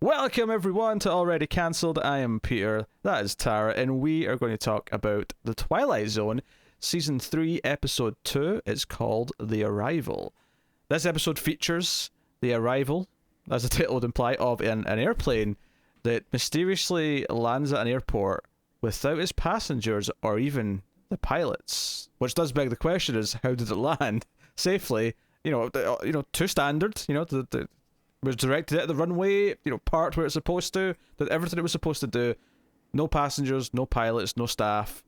Welcome everyone to Already Cancelled. I am Peter, that is Tara, and we are going to talk about The Twilight Zone, Season 3, Episode 2. It's called The Arrival. This episode features the arrival, as the title would imply, of an airplane that mysteriously lands at an airport without its passengers or even the pilots. Which does beg the question is, how did it land safely? To standard, was directed at the runway, parked where it's supposed to, did everything it was supposed to do. No passengers, no pilots, no staff,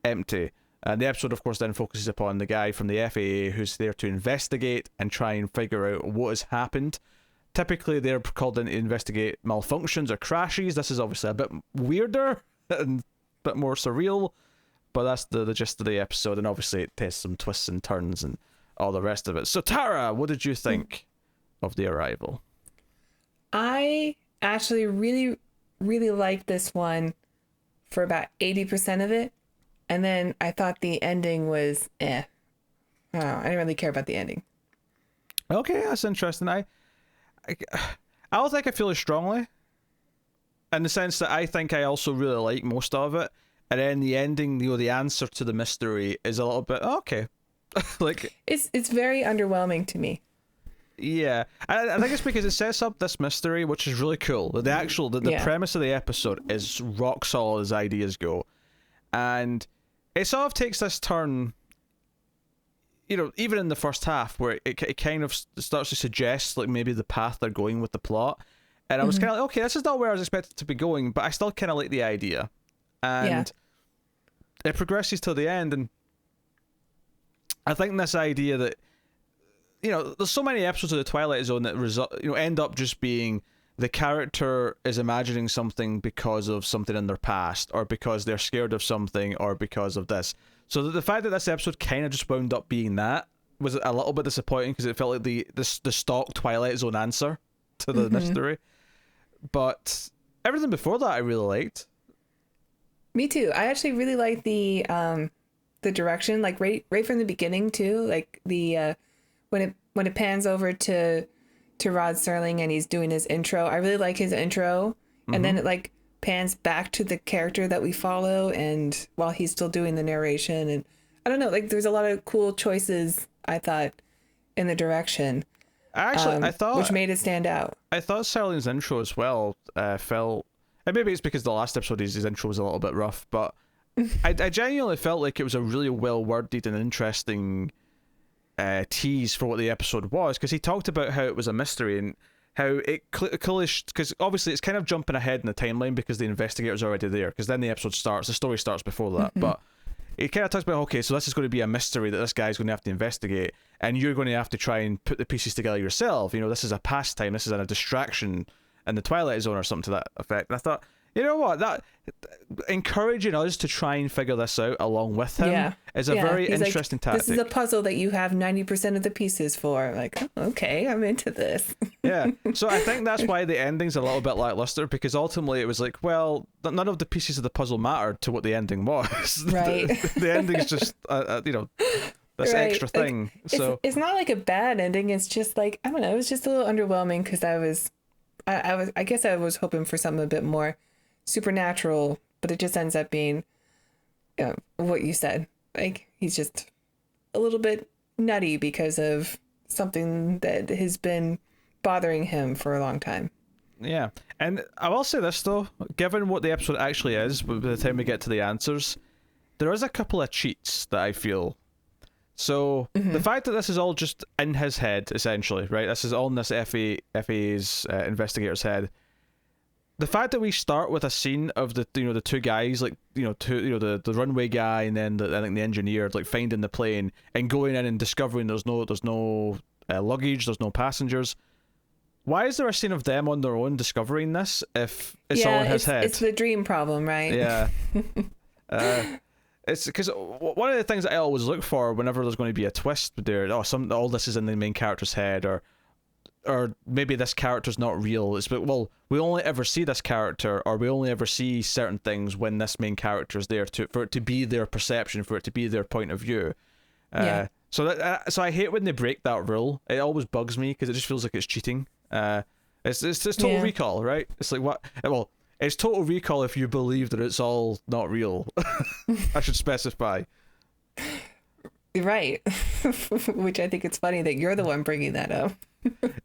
empty. And the episode, of course, then focuses upon the guy from the FAA who's there to investigate and try and figure out what has happened. Typically, they're called in to investigate malfunctions or crashes. This is obviously a bit weirder and a bit more surreal, but that's the gist of the episode, and obviously it takes some twists and turns and all the rest of it. So, Tara, what did you think of The Arrival? I actually really, really liked this one for about 80% of it. And then I thought the ending was I didn't really care about the ending. Okay, that's interesting. I don't think I feel as strongly, in the sense that I think I also really like most of it. And then the ending, the answer to the mystery is a little bit, okay. Like it's very underwhelming to me. Yeah, I think it's because it sets up this mystery, which is really cool. The premise of the episode is rock solid as ideas go, and it sort of takes this turn, even in the first half, where it kind of starts to suggest like maybe the path they're going with the plot, and I was kind of like, okay, this is not where I was expected to be going, but I still kind of like the idea, and it progresses till the end, and I think this idea that there's so many episodes of the Twilight Zone that end up just being the character is imagining something because of something in their past, or because they're scared of something, or because of this. So the fact that this episode kind of just wound up being that was a little bit disappointing, because it felt like the stock Twilight Zone answer to the mystery. But everything before that I really liked. Me too. I actually really liked the direction, like right from the beginning too, like the when it pans over to Rod Serling and he's doing his intro. I really like his intro, and then it like pans back to the character that we follow, and while he's still doing the narration, and I don't know, like there's a lot of cool choices I thought in the direction. Actually, I thought, which made it stand out. I thought Serling's intro as well felt, and maybe it's because the last episode his intro was a little bit rough, but I genuinely felt like it was a really well worded and interesting tease for what the episode was, because he talked about how it was a mystery and how it because obviously it's kind of jumping ahead in the timeline because the investigator's already there, because then the story starts before that. But it kind of talks about, okay, so this is going to be a mystery that this guy's going to have to investigate, and you're going to have to try and put the pieces together yourself. This is a pastime, this is a distraction in the Twilight Zone or something to that effect. And I thought, you know what, that encouraging us to try and figure this out along with him is a very interesting tactic. This is a puzzle that you have 90% of the pieces for. Like, oh, okay, I'm into this. Yeah, so I think that's why the ending's a little bit lackluster, because ultimately it was like, well, none of the pieces of the puzzle mattered to what the ending was. Right. the ending's just this extra thing. Like, so it's not like a bad ending. It's just like, I don't know, it was just a little underwhelming, because I guess I was hoping for something a bit more supernatural, but it just ends up being what you said. Like, he's just a little bit nutty because of something that has been bothering him for a long time. Yeah, and I will say this though, given what the episode actually is, by the time we get to the answers, there is a couple of cheats that I feel. So the fact that this is all just in his head, essentially, right? This is all in this FAA's investigator's head. The fact that we start with a scene of the two guys, like the runway guy, and then I think the engineer, like finding the plane and going in and discovering there's no luggage, there's no passengers. Why is there a scene of them on their own discovering this if it's all in his head? It's the dream problem, right? Yeah. It's because one of the things that I always look for whenever there's going to be a twist there, all this is in the main character's head, or maybe this character's not real. It's but, well, we only ever see this character, or we only ever see certain things when this main character's there for it to be their perception, for it to be their point of view. So I hate when they break that rule. It always bugs me because it just feels like it's cheating. It's Total Yeah. Recall, right? It's like what? Well, it's Total Recall if you believe that it's all not real. I should specify. Right. Which I think it's funny that you're the one bringing that up.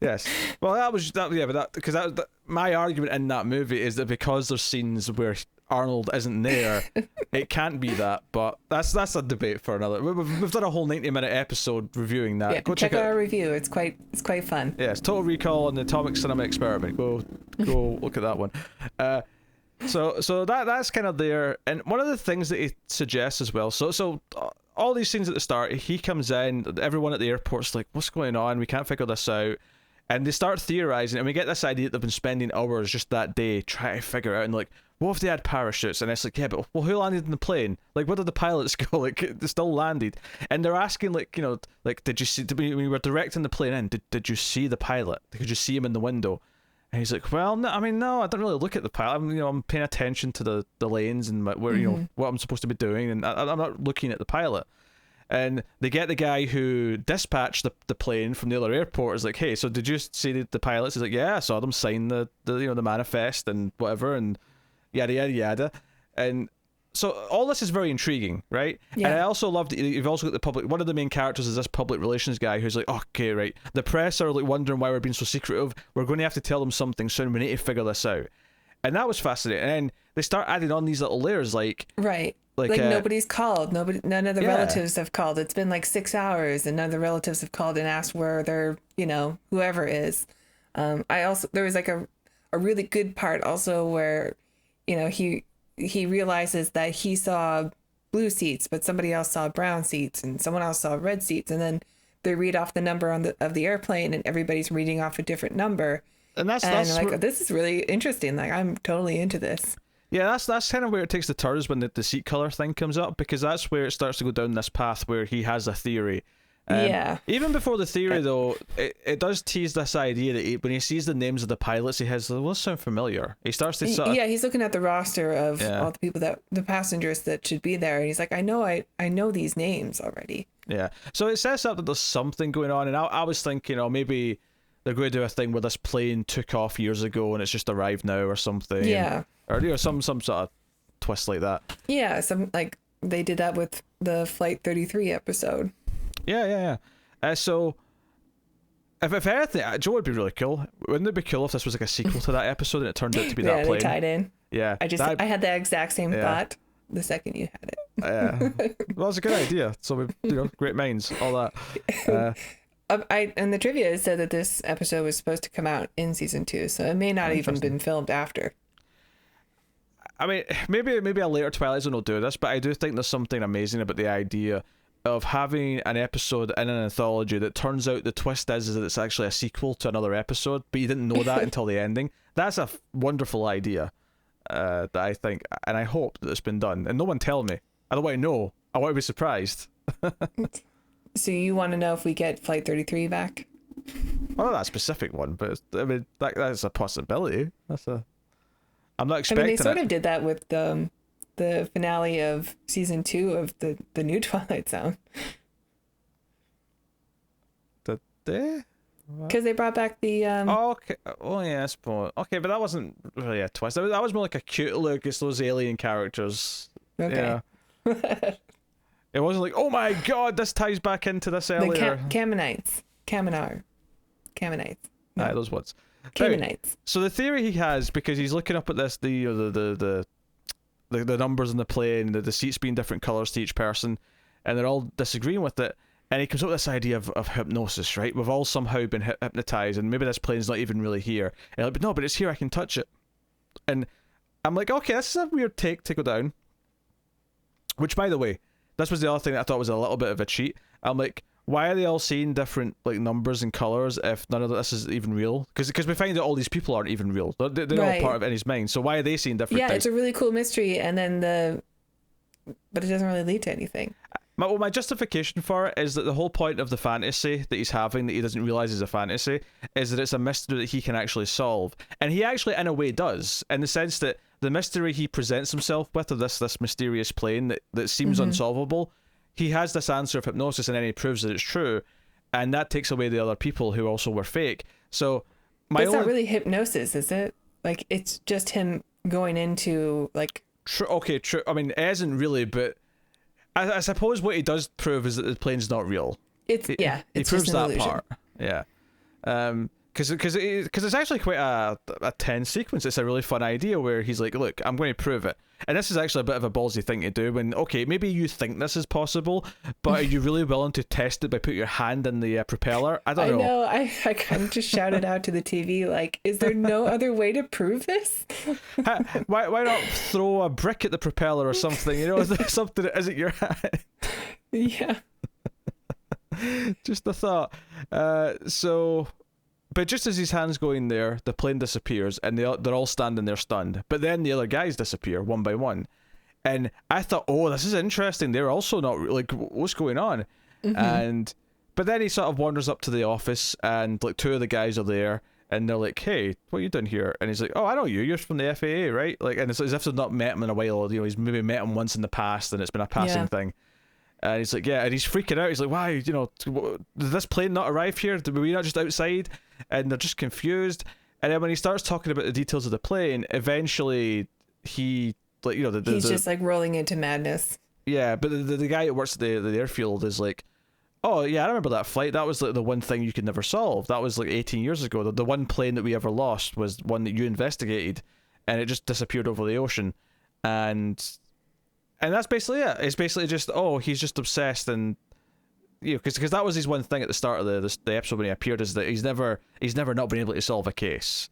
Yes. Well, that was that. Yeah, but that because my argument in that movie is that because there's scenes where Arnold isn't there, it can't be that. But that's a debate for another. We've done a whole 90-minute episode reviewing that. Yeah, Go check out our review. It's quite fun. Yeah, it's Total Recall and the Atomic Cinema Experiment. Go look at that one. So that's kind of there. And one of the things that he suggests as well. So all these scenes at the start, he comes in, everyone at the airport's like, what's going on? We can't figure this out. And they start theorizing, and we get this idea that they've been spending hours just that day trying to figure out, and like, what if they had parachutes? And it's like, yeah, but well, who landed in the plane? Like, where did the pilots go? Like, they still landed. And they're asking, like, you know, like, did you see, when we were directing the plane in, did you see the pilot? Could you see him in the window? And he's like, well, no, I mean, no, I don't really look at the pilot. I'm paying attention to the lanes and where, you know, what I'm supposed to be doing, and I'm not looking at the pilot. And they get the guy who dispatched the plane from the other airport is like, hey, so did you see the pilots? He's like, yeah, I saw them sign the you know, the manifest and whatever, and yada yada yada. And so all this is very intriguing, right? Yeah. And I also love that you've also got the public. One of the main characters is this public relations guy who's like, okay, right, the press are like wondering why we're being so secretive. We're going to have to tell them something soon. We need to figure this out. And that was fascinating. And then they start adding on these little layers, like Right. Like nobody's called. None of the relatives have called. It's been like 6 hours, and none of the relatives have called and asked where their, you know, whoever is. There was like a really good part also where, you know, he realizes that he saw blue seats, but somebody else saw brown seats, and someone else saw red seats, and then they read off the number of the airplane, and everybody's reading off a different number. And that's like, this is really interesting. Like, I'm totally into this. Yeah, that's kind of where it takes the turns when the seat color thing comes up, because that's where it starts to go down this path where he has a theory. Yeah. Even before the theory, though, it does tease this idea that when he sees the names of the pilots, he has, well, this sound familiar. He starts to sort of, he's looking at the roster of all the people the passengers that should be there, and he's like, I know these names already. Yeah. So it sets up that there's something going on, and I was thinking, oh, maybe they're going to do a thing where this plane took off years ago and it's just arrived now or something. Yeah. Or, you know, some sort of twist like that. Yeah, some like they did that with the Flight 33 episode. Yeah. So, if anything, Joe would be really cool. Wouldn't it be cool if this was like a sequel to that episode and it turned out to be that plane? They tied in. Yeah. I had the exact same thought the second you had it. Yeah. Well, it's a good idea. So, we, you know, great minds, all that. And the trivia said that this episode was supposed to come out in season 2, so it may not even been filmed after. I mean, maybe a later Twilight Zone will do this, but I do think there's something amazing about the idea of having an episode in an anthology that turns out the twist is that it's actually a sequel to another episode, but you didn't know that until the ending. That's a wonderful idea that I think, and I hope that it's been done. And no one tell me. I don't want to know. I want to be surprised. So you want to know if we get Flight 33 back? Well, not that specific one, but I mean, that's a possibility. I'm not expecting. I mean, they sort of did that with the finale of season 2 of the new Twilight Zone. Did they? Because they brought back the. Oh, okay. Oh, yeah, I suppose. Okay, but that wasn't really a twist. That was more like a cute look. It's those alien characters. Okay. Yeah. It wasn't like, oh my god, this ties back into this earlier. The Kamenites. Kamenar. Kamenites. No. Aye, those ones. Kamenites. So the theory he has, because he's looking up at this, the numbers in the plane, the seats being different colours to each person, and they're all disagreeing with it, and he comes up with this idea of hypnosis, right? We've all somehow been hypnotized, and maybe this plane's not even really here. And like, but no, but it's here, I can touch it. And I'm like, okay, this is a weird take to go down. Which, by the way, this was the other thing that I thought was a little bit of a cheat. I'm like, why are they all seeing different like numbers and colours if none of this is even real? Because we find that all these people aren't even real. They're all part of Annie's mind. So why are they seeing different things? Yeah, it's a really cool mystery, and then but it doesn't really lead to anything. My justification for it is that the whole point of the fantasy that he's having, that he doesn't realise is a fantasy, is that it's a mystery that he can actually solve. And he actually, in a way, does, in the sense that the mystery he presents himself with, of this mysterious plane that seems unsolvable, he has this answer of hypnosis, and then he proves that it's true, and that takes away the other people who also were fake. So It's not really hypnosis, is it? Like, it's just him going into, like... True. Okay, true. I mean, it isn't really, but I suppose what he does prove is that the plane's not real. He proves just an that illusion. part. Yeah. Because it's actually quite a tense sequence. It's a really fun idea where he's like, look, I'm going to prove it. And this is actually a bit of a ballsy thing to do when, okay, maybe you think this is possible, but are you really willing to test it by putting your hand in the propeller? I don't know. I know. I kind of just shouted out to the TV, like, is there no other way to prove this? Why not throw a brick at the propeller or something? You know, something that isn't your hand. Yeah. Just a thought. But just as his hand's going there, the plane disappears, and they're all standing there stunned. But then the other guys disappear one by one, and I thought, oh, this is interesting. They're also not like, what's going on? But then he sort of wanders up to the office, and like two of the guys are there, and they're like, hey, what are you doing here? And he's like, oh, I know you. You're from the FAA, right? Like, and it's as if they've not met him in a while. You know, he's maybe met him once in the past, and it's been a passing thing. And he's like, yeah, and he's freaking out. He's like, why, you know, did this plane not arrive here? Were we not just outside? And they're just confused. And then when he starts talking about the details of the plane, eventually he, like, you know, he's just like rolling into madness. Yeah, but the guy who works at the airfield is like, oh yeah, I remember that flight. That was like the one thing you could never solve. That was like 18 years ago. The one plane that we ever lost was one that you investigated, and it just disappeared over the ocean. And that's basically it. It's basically just, oh, he's just obsessed, and you know, because that was his one thing at the start of the episode when he appeared, is that he's never not been able to solve a case.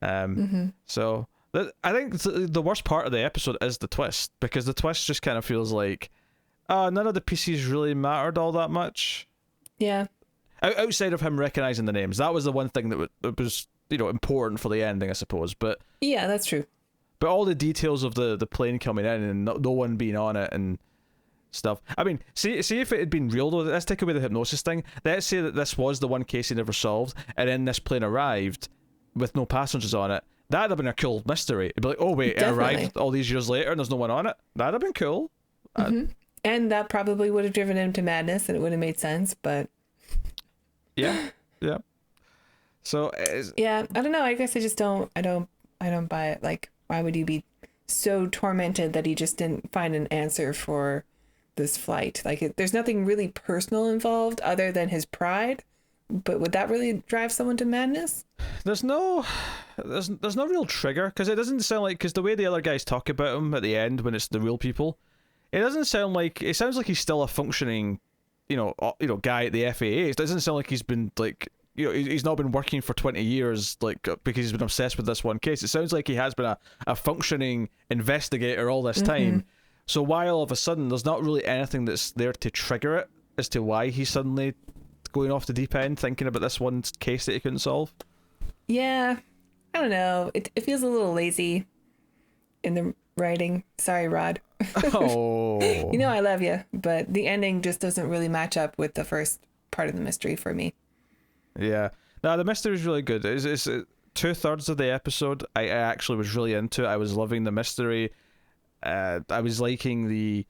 So I think the worst part of the episode is the twist, because the twist just kind of feels like, none of the pieces really mattered all that much. Yeah. Outside of him recognizing the names, that was the one thing that was, you know, important for the ending, I suppose. But yeah, that's true. But all the details of the plane coming in and no one being on it and stuff. I mean, see if it had been real though. Let's take away the hypnosis thing. Let's say that this was the one case he never solved, and then this plane arrived with no passengers on it. That'd have been a cool mystery. It'd be like, oh wait, Definitely. It arrived all these years later and there's no one on it. That'd have been cool. And that probably would have driven him to madness, and it would have made sense. But yeah. So yeah, I don't know. I guess I don't buy it. Like, why would you be so tormented that he just didn't find an answer for this flight? Like, there's nothing really personal involved other than his pride. But would that really drive someone to madness? There's no real trigger, because it doesn't sound like, because the way the other guys talk about him at the end when it's the real people, it sounds like he's still a functioning, you know, guy at the FAA. It doesn't sound like he's been like, you know, he's not been working for 20 years, like, because he's been obsessed with this one case. It sounds like he has been a functioning investigator all this time. So why all of a sudden there's not really anything that's there to trigger it as to why he's suddenly going off the deep end thinking about this one case that he couldn't solve? Yeah, I don't know. It feels a little lazy in the writing. Sorry, Rod. Oh. You know I love you, but the ending just doesn't really match up with the first part of the mystery for me. Yeah. No, the mystery is really good. It's 2/3 of the episode I actually was really into. I was loving the mystery. I was liking the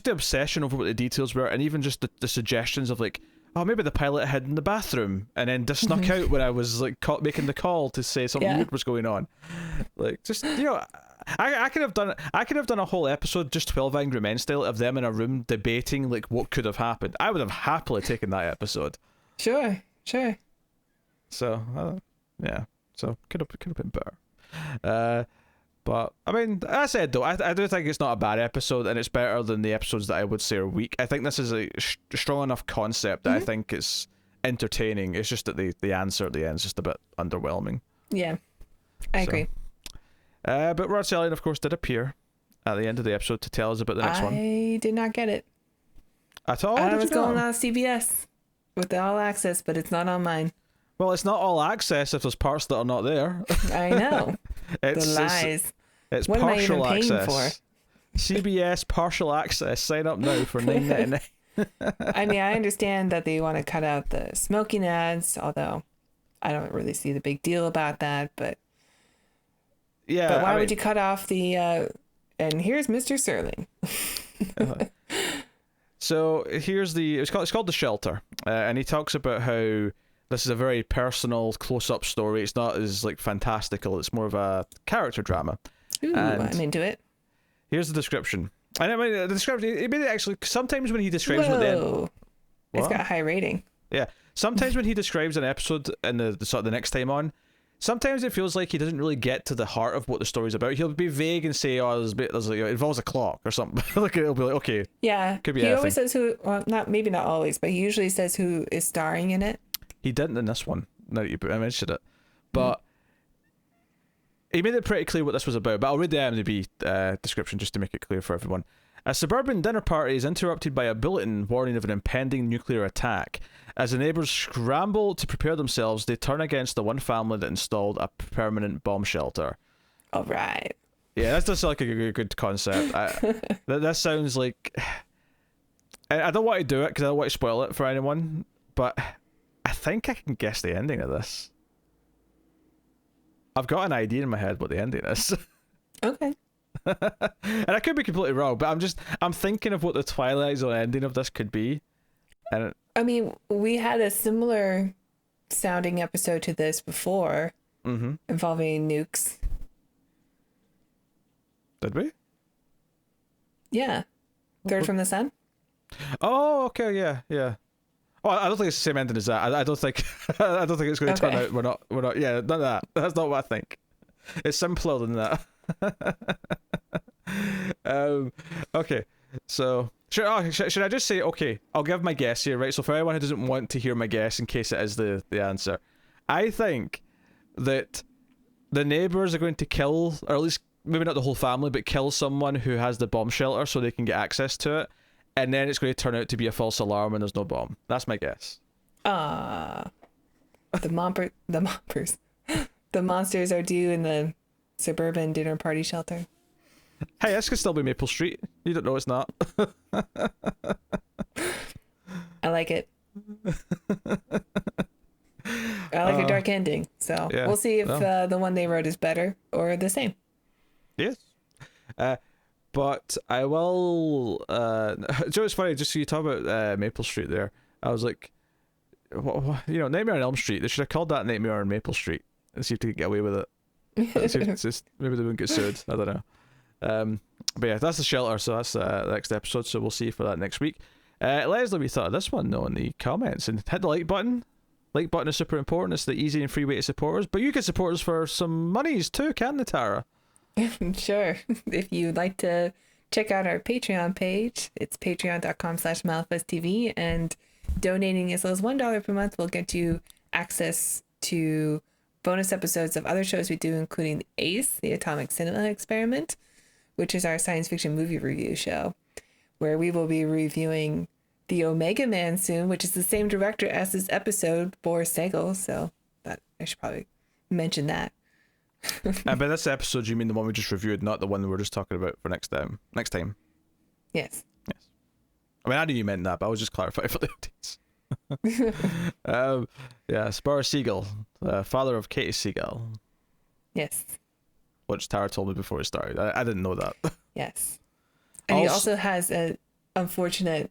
obsession over what the details were, and even just the suggestions of like, oh, maybe the pilot hid in the bathroom and then just snuck out when I was like making the call to say something weird was going on. Like, just, you know, I could have done a whole episode just 12 Angry Men style of them in a room debating like what could have happened. I would have happily taken that episode. Sure. So yeah, so could have been better. But I mean, I said though, I do think it's not a bad episode, and it's better than the episodes that I would say are weak. I think this is a strong enough concept that I think it's entertaining. It's just that the answer at the end is just a bit underwhelming. Yeah, I agree. But Rod Serling, of course, did appear at the end of the episode to tell us about the next one. I did not get it At all? I was going on CBS with the All Access, but it's not on mine. Well, it's not all access if there's parts that are not there. I know. The lies. It's what partial am I even access. Paying for? CBS partial access. Sign up now for $9.99. I mean, I understand that they want to cut out the smoking ads, although I don't really see the big deal about that. But yeah, but why would you cut off the? And here's Mr. Serling. So here's it's called The Shelter, and he talks about how this is a very personal, close-up story. It's not as like fantastical. It's more of a character drama. Ooh, And I'm into it. here's the description. And I mean, the description. It made it actually. Sometimes when he describes what then, Whoa. It's got a high rating. yeah. Sometimes when he describes an episode in the sort of the next time on, sometimes it feels like he doesn't really get to the heart of what the story's about. He'll be vague and say, "Oh, there's like, it involves a clock or something." Like it'll be like, okay, Yeah, could be he anything. always says who. Well, maybe not always, but he usually says who is starring in it. He didn't in this one. Now that you mentioned it, but he made it pretty clear what this was about. But I'll read the IMDb description just to make it clear for everyone. A suburban dinner party is interrupted by a bulletin warning of an impending nuclear attack. As the neighbors scramble to prepare themselves, they turn against the one family that installed a permanent bomb shelter. All right. Yeah, that does sound like a good concept. That sounds like... I don't want to do it because I don't want to spoil it for anyone, but I think I can guess the ending of this. I've got an idea in my head what the ending is. Okay. And I could be completely wrong, but I'm thinking of what the Twilight Zone ending of this could be. And I mean, we had a similar sounding episode to this before involving nukes. did we? Yeah. Third from the Sun? Oh, okay, yeah. Oh, I don't think it's the same ending as that. I don't think I don't think it's going to turn out we're not. Yeah, none of that. That's not what I think. It's simpler than that. Okay, so should I just say, okay, I'll give my guess here, right? So for anyone who doesn't want to hear my guess in case it is the answer, I think that the neighbors are going to kill, or at least maybe not the whole family, but kill someone who has the bomb shelter so they can get access to it, and then it's going to turn out to be a false alarm and there's no bomb. That's my guess. The mompers. The monsters are due in the suburban dinner party shelter. Hey, this could still be Maple Street. You don't know it's not. I like it. I like a dark ending. So yeah, we'll see if the one they wrote is better or the same. Yes. But I will... Joe, it's funny, just so you talk about Maple Street there. I was like, Nightmare on Elm Street. They should have called that Nightmare on Maple Street and see if they could get away with it. It's just, maybe they wouldn't get sued. I don't know. But yeah, that's the shelter, so that's the next episode, so we'll see for that next week. Let us know what you thought of this one, though, in the comments, and hit the like button. Like button is super important. It's the easy and free way to support us, but you can support us for some monies too, can't they, Tara? Sure. If you'd like to check out our Patreon page, it's patreon.com/MalifustTV, and donating as low as $1 per month will get you access to bonus episodes of other shows we do, including ACE, the Atomic Cinema Experiment, which is our science fiction movie review show, where we will be reviewing The Omega Man soon, which is the same director as this episode, Boris Sagal, so that I should probably mention that. And by this episode, you mean the one we just reviewed, not the one we were just talking about for next time? Yes. I mean, I knew you meant that, but I was just clarifying for the audience. Yes, Boris Siegel, father of Katie Siegel. Yes. Which Tara told me before it started. I didn't know that. Yes. And he also has an unfortunate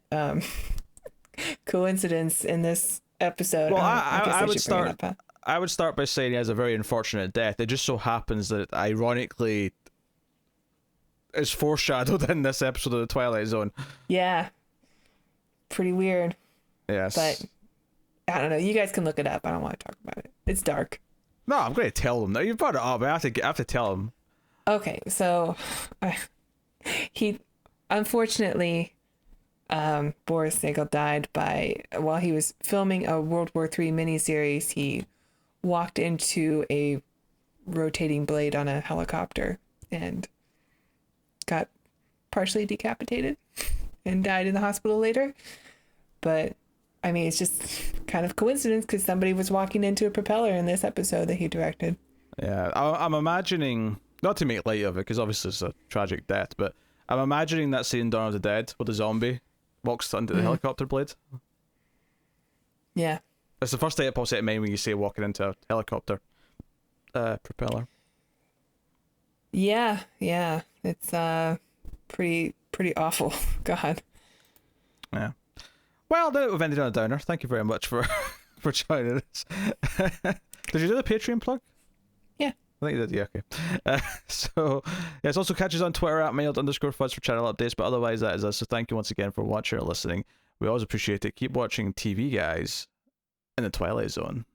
coincidence in this episode. Well, I would start. I would start by saying he has a very unfortunate death. It just so happens that, ironically, is foreshadowed in this episode of the Twilight Zone. Yeah. Pretty weird. Yes. But I don't know. You guys can look it up. I don't want to talk about it. It's dark. No, I'm going to tell them. No, you brought it up. I have to tell them. Okay, so he unfortunately Boris Sagal died while he was filming a World War III miniseries. He walked into a rotating blade on a helicopter and got partially decapitated and died in the hospital later. But I mean, it's just kind of coincidence because somebody was walking into a propeller in this episode that he directed. Yeah, I'm imagining, not to make light of it because obviously it's a tragic death, but I'm imagining that scene in Dawn of the Dead where the zombie walks under the helicopter blade. Yeah. It's the first thing that pops out of mind when you say walking into a helicopter propeller. Yeah. It's pretty awful. God. Yeah. Well, now we've ended on a downer. Thank you very much for for joining us. Did you do the Patreon plug? Yeah. I think you did, yeah, okay. So, yes, also catch us on Twitter at mailed_fuzz for channel updates, but otherwise that is us. So thank you once again for watching or listening. We always appreciate it. Keep watching TV, guys, in the Twilight Zone.